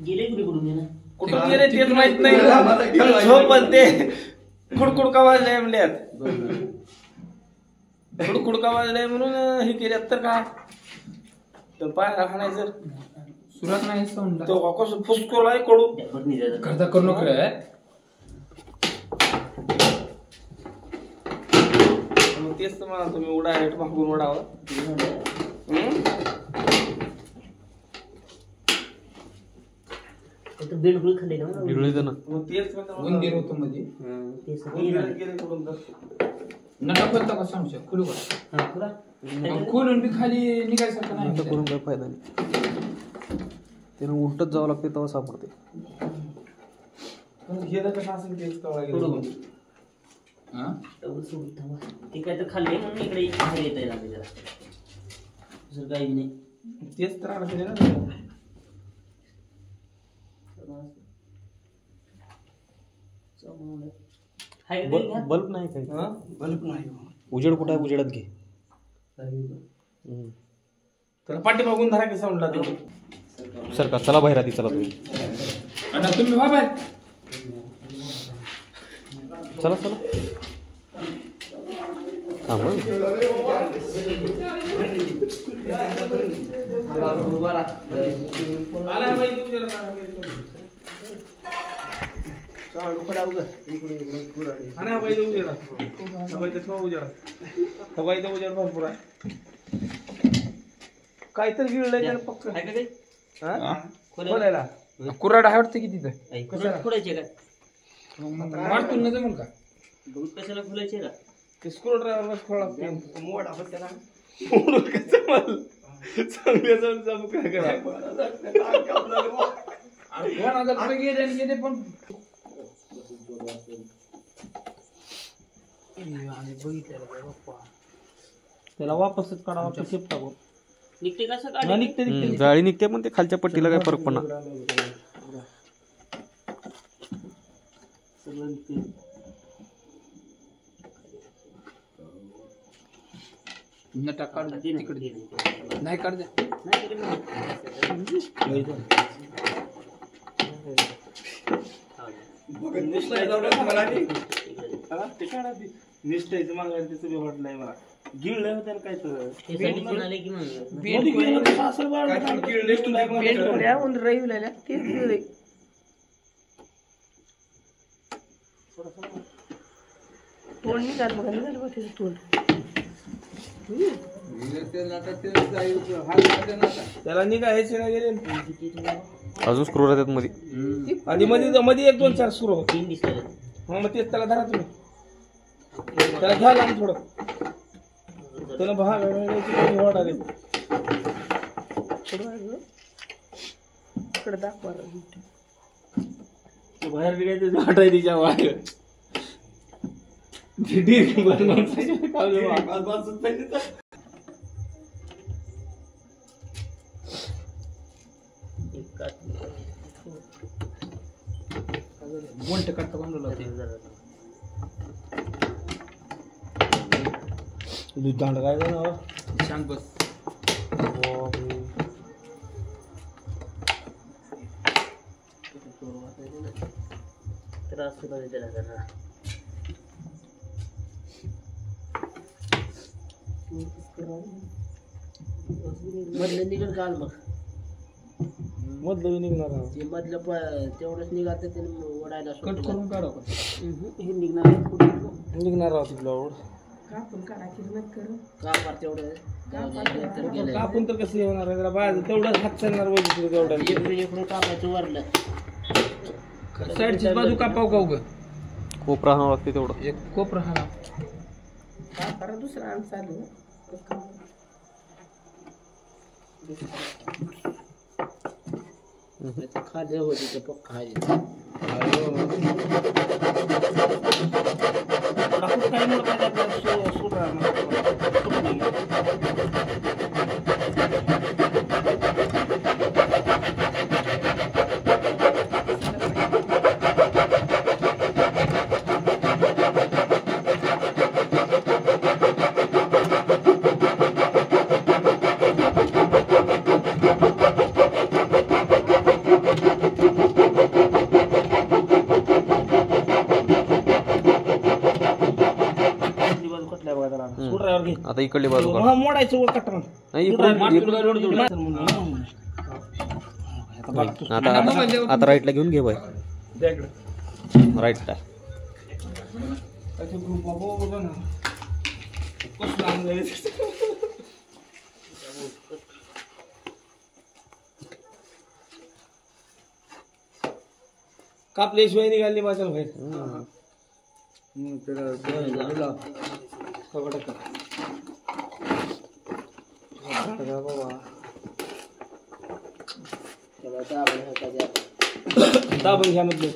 गेले कुठे कुठून गेले तेच माहित नाही. झोपल ते खुडखुड का वाजलाय म्हणल्यात. खुडखुड का वाजलाय म्हणून हे केल्यात तर काय तर पाय राखणायचं सुरात नाही सोडला तो कसं फुसकोलाय कडू करता करू नको रे. तेच तर मला तुम्ही उडा हेट मागून उडावं. बिलकुल खाल्ले ना मग तेच उंदीर होतो मध्ये नटापत्ता का सांगू शकतो खुलू का खोलून बी खाली निघायसारखं नाही करून काय फायदा नाही. त्यानं उलटच जावं लागते तेव्हा सापडते. घेणं कसं असेल तेच कळवा ते काय तर खाल्ले म्हणून इकडे बाहेर येता येईल आपल्याला दुसरं काही नाही. तेच तर आणते ना बल्ब नाही काय बल्ब नाही उजेड कुठं आहे उजेडात घे. त्याला पाठी मागून धरा की साऊंडला ते सर का चला बाहेर आधी चला तुम्ही आता तुम्ही व्हा बाहेर चला चला भरपूर आहे काहीतरी गिळलंय पक्क खोलायला कुऱ्हाड आहे वाटतं की तिथं खोलायचे का मारतून न जमल का दूध कशाला खोलायचे का ते स्क्रू ड्रायव्हर खोला मोड आपण त्याला मोड कसं मला चांगल्या जाऊन जाऊ काय करा गेले पण त्याला वापसच काढावा शेप टाकू निघते का निघते जाळी निघते पण ते खालच्या पट्टीला काय फरक पडणार नटा काढ तिकडे नाही काढ द्या निष्ठायचं मागायला त्याचं वाटलं नाही मला गिळलं होतं काय तर तोंड निघाल बघा तोंड त्याला निघायचे ना गेले अजून स्क्रू राहतात मध्ये आणि मध्ये एक दोन चार स्क्रू मग तेच त्याला धरा तुम्ही त्याला घ्या लागून थोडं त्याला भाग वाढाले दाखवा बाहेर निघायचं वाटाय तिच्या बाहेर बोलट करता बनवलं दूध दांड काय ना शांत बस त्रास होता त्याला मधलं निघण काल मग मधलं निघणार ते मधलं तेवढंच निघाल तर ओढायला कट करून काढा हे निघणार राहतो तुला ओढ कापून काढा किरण करू का तेवढं कापून तर कसं येणार आहे त्याला बाहेर तेवढंच हात चालणार पाहिजे तेवढं इकडून कापायचं वरलं साईडची बाजू कापाव का उग कोपरा आणावं लागते तेवढं एक कोपरा हा कापारा दुसरा आण चालू खाली होती ते पक्का स्क्रूड्रायव्हर घे आता इकडली बाजू काढ. हा, मोडायचं वर कटर नाही इकडून आता राईटला घेऊन घे बाय. राईटला ग्रुप बघा ना कसं आणलंय. कापल्याशिवाय निघाली माझ्या बाहेर. दाबून घ्या मधलं